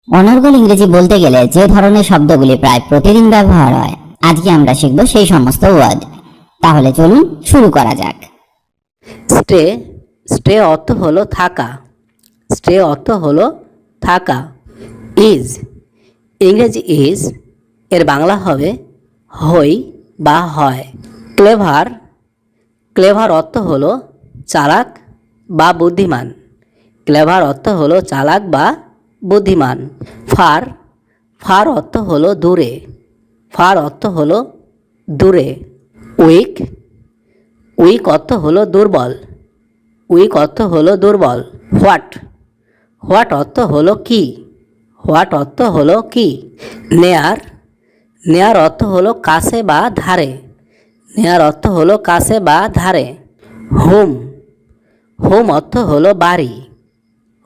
অনর্গল ইংরেজি বলতে গেলে যে ধরনের শব্দগুলি প্রায় প্রতিদিন ব্যবহার হয়, আজকে আমরা শিখব সেই সমস্ত ওয়ার্ড। তাহলে চলুন শুরু করা যাক। স্টে, স্টে অর্থ হলো থাকা। স্টে অর্থ হলো থাকা। ইজ, ইংরেজি ইজ এর বাংলা হবে হই বা হয়। ক্লেভার, ক্লেভার অর্থ হলো চালাক বা বুদ্ধিমান। ক্লেভার অর্থ হলো চালাক বা বুদ্ধিমান। ফার, ফার অর্থ হলো দূরে। ফার অর্থ হলো দূরে। উইক, উইক অর্থ হলো দুর্বল। উইক অর্থ হলো দুর্বল। হোয়াট, হোয়াট অর্থ হলো কি। হোয়াট অর্থ হলো কি। নেয়ার, নেয়ার অর্থ হলো কাছে বা ধারে। নেয়ার অর্থ হলো কাছে বা ধারে। হোম, হোম অর্থ হলো বাড়ি।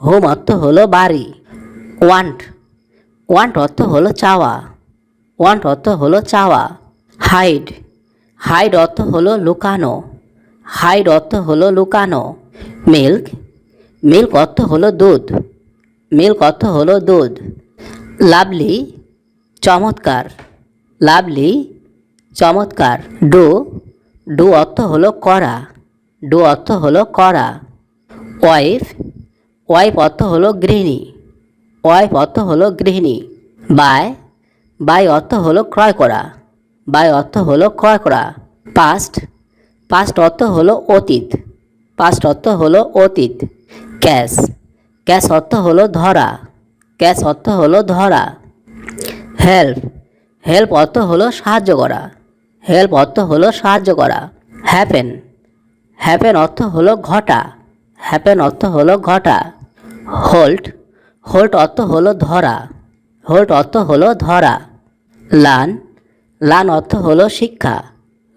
হোম অর্থ হলো বাড়ি। ওয়ান্ট, ওয়ান্ট অর্থ হলো চাওয়া। ওয়ান্ট অর্থ হলো চাওয়া। হাইড, হাইড অর্থ হলো লুকানো। হাইড অর্থ হলো লুকানো। মিল্ক, মিল্ক অর্থ হলো দুধ। মিল্ক অর্থ হলো দুধ। লাভলি, চমৎকার। লাভলি, চমৎকার। ডু, ডু অর্থ হলো করা। ডু অর্থ হলো করা। ওয়াইফ, ওয়াইফ অর্থ হলো গৃহিণী। ওয়াইফ অর্থ হলো গৃহিণী। বাই, বাই অর্থ হলো ক্রয় করা। বাই অর্থ হলো ক্রয় করা। পাস্ট, পাস্ট অর্থ হলো অতীত। পাস্ট অর্থ হলো অতীত। ক্যাশ, ক্যাশ অর্থ হলো ধরা। ক্যাশ অর্থ হলো ধরা। হেল্প, হেল্প অর্থ হলো সাহায্য করা। হেল্প অর্থ হলো সাহায্য করা। হ্যাপেন, হ্যাপেন অর্থ হলো ঘটা। হ্যাপেন অর্থ হলো ঘটা। হোল্ড, হোল্ড অর্থ হলো ধরা। হোল্ড অর্থ হলো ধরা। লার্ন, লার্ন অর্থ হলো শিক্ষা।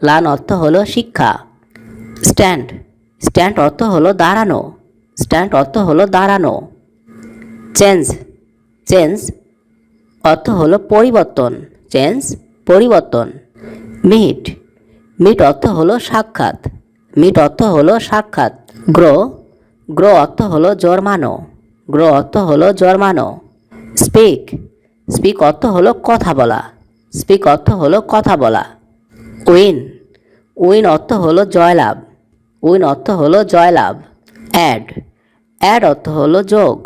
লার্ন অর্থ হলো শিক্ষা। স্ট্যান্ড, স্ট্যান্ড অর্থ হলো দাঁড়ানো। স্ট্যান্ড অর্থ হলো দাঁড়ানো। চেঞ্জ, চেঞ্জ অর্থ হলো পরিবর্তন। চেঞ্জ, পরিবর্তন। মিট, মিট অর্থ হলো সাক্ষাৎ। মিট অর্থ হলো সাক্ষাৎ। গ্রো, গ্রো অর্থ হলো জন্মানো। গ্রো অর্থ হলো জন্মানো। স্পিক, স্পিক অর্থ হলো কথা বলা। স্পিক অর্থ হলো কথা বলা। উইন, উইন অর্থ হলো জয়লাভ। উইন অর্থ হলো জয়লাভ। অ্যাড, অ্যাড অর্থ হলো যোগ।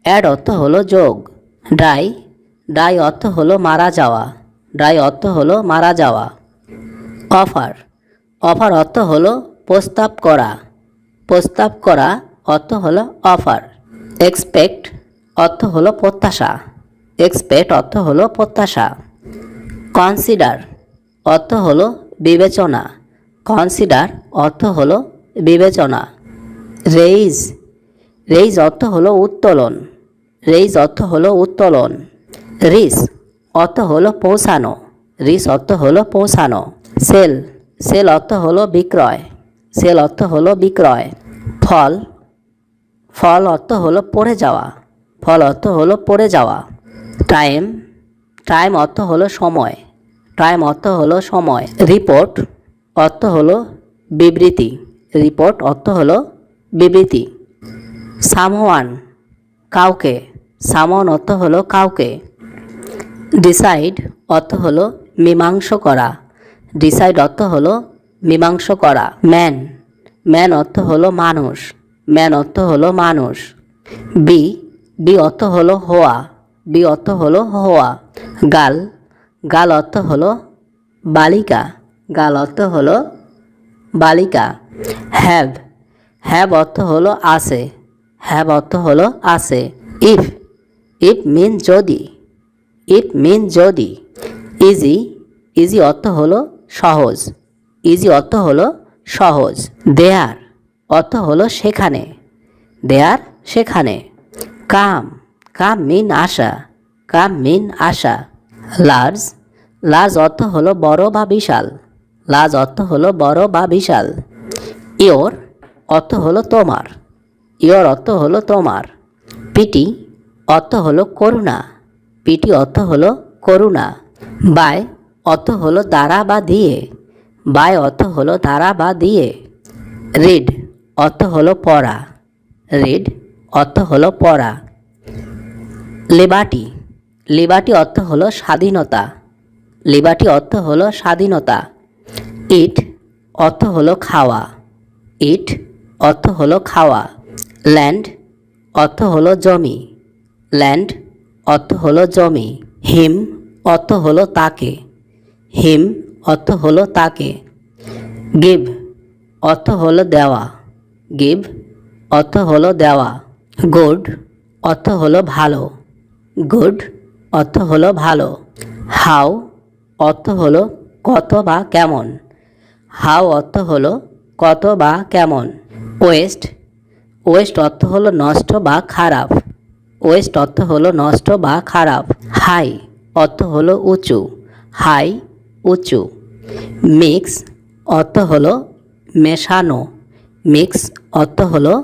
অ্যাড অর্থ হলো যোগ। ডাই, ডাই অর্থ হলো মারা যাওয়া। ডাই অর্থ হলো মারা যাওয়া। অফার, অফার অর্থ হলো প্রস্তাব করা। প্রস্তাব করা অর্থ হলো অফার। এক্সপেক্ট অর্থ হলো প্রত্যাশা। এক্সপেক্ট অর্থ হলো প্রত্যাশা। কনসিডার অর্থ হলো বিবেচনা। কনসিডার অর্থ হলো বিবেচনা। রেইজ, রেইজ অর্থ হলো উত্তোলন। রেইজ অর্থ হলো উত্তোলন। রিস অর্থ হলো পৌঁছানো। রিস অর্থ হলো পৌঁছানো। সেল, সেল অর্থ হলো বিক্রয়। সেল অর্থ হলো বিক্রয়। ফল, ফল অর্থ হলো পড়ে যাওয়া। ফল অর্থ হলো পড়ে যাওয়া। টাইম, টাইম অর্থ হলো সময়। টাইম অর্থ হলো সময়। রিপোর্ট অর্থ হলো বিবৃতি। রিপোর্ট অর্থ হলো বিবৃতি। সামওয়ান, কাউকে। সামওয়ান অর্থ হলো কাউকে। ডিসাইড অর্থ হলো মীমাংস করা। ডিসাইড অর্থ হলো মীমাংস করা। ম্যান, ম্যান অর্থ হলো মানুষ। ম্যান অর্থ হলো মানুষ। বি, বি অর্থ হলো হওয়া। বি অর্থ হলো হওয়া। গাল, গাল অর্থ হলো বালিকা। গাল অর্থ হলো বালিকা। হ্যাভ, হ্যাভ অর্থ হলো আছে। হ্যাভ অর্থ হলো আছে। ইফ, ইফ মিন যদি। ইফ মিন যদি। ইজি, ইজি অর্থ হলো সহজ। ইজি অর্থ হলো সহজ। দেয়ার অর্থ হলো সেখানে। দেয়ার সেখানে। কাম, কাম মিন আসা। কাম মিন আসা। লার্জ, লার্জ অর্থ হলো বড় বা বিশাল। লার্জ অর্থ হলো বড় বা বিশাল। ইয়োর অর্থ হলো তোমার। ইয়োর অর্থ হলো তোমার। পিটি অর্থ হলো করুণা। পিটি অর্থ হলো করুণা। বাই অর্থ হলো দ্বারা বা দিয়ে। বাই অর্থ হলো দ্বারা বা দিয়ে। রিড অর্থ হলো পড়া। রিড অর্থ হলো পড়া। লিবার্টি, লিবার্টি অর্থ হলো স্বাধীনতা, লিবার্টি অর্থ হলো স্বাধীনতা। ইট অর্থ হলো খাওয়া, ইট অর্থ হলো খাওয়া। ল্যান্ড অর্থ হলো জমি, ল্যান্ড অর্থ হলো জমি। হিম অর্থ হলো তাকে, হিম অর্থ হলো তাকে। গিভ অর্থ হলো দেওয়া, গিভ অর্থ হলো দেওয়া। গুড অর্থ হলো ভালো, গুড অর্থ হলো ভালো। হাউ অর্থ হলো কত বা কেমন, হাউ অর্থ হলো কত বা কেমন। ওয়েস্ট, ওয়েস্ট অর্থ হলো নষ্ট বা খারাপ, ওয়েস্ট অর্থ হলো নষ্ট বা খারাপ। হাই অর্থ হলো উঁচু, হাই উঁচু। মিক্স অর্থ হলো মেশানো, মিক্স অর্থ হলো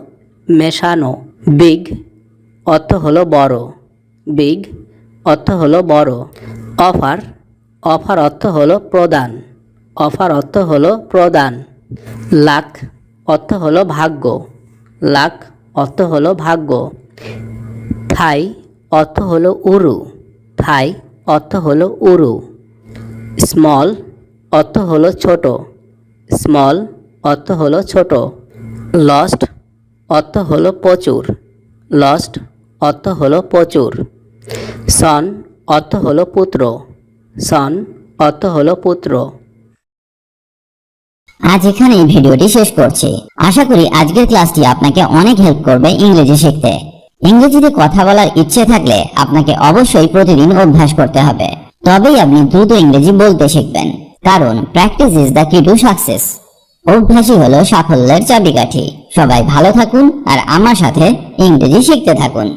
মেশানো। বিগ অর্থ হলো বড়, বিগ অর্থ হলো বড়। অফার, অফার অর্থ হলো প্রদান, অফার অর্থ হলো প্রদান। লাক অর্থ হলো ভাগ্য, লাক অর্থ হলো ভাগ্য। থাই অর্থ হলো উরু, থাই অর্থ হলো উরু। স্মল অর্থ হলো ছোট, স্মল অর্থ হলো ছোট। লস্ট অর্থ হলো প্রচুর, লস্ট অর্থ হলো প্রচুর। সন অর্থ হলো পুত্র, সন অর্থ হলো পুত্র। আজ এখানে এই ভিডিওটি শেষ করছি। আশা করি আজকের ক্লাসটি আপনাকে অনেক হেল্প করবে ইংরেজি শিখতে। ইংরেজিতে কথা বলার ইচ্ছে থাকলে আপনাকে অবশ্যই প্রতিদিন অভ্যাস করতে হবে, তবেই আপনি দ্রুত ইংরেজি বলতে শিখবেন। কারণ প্র্যাকটিস ইজ দ্য কি টু সাকসেস। অভ্যাসই হলো সাফল্যের চাবিকাঠি। সবাই ভালো থাকুন আর আমার সাথে ইংরেজি শিখতে থাকুন।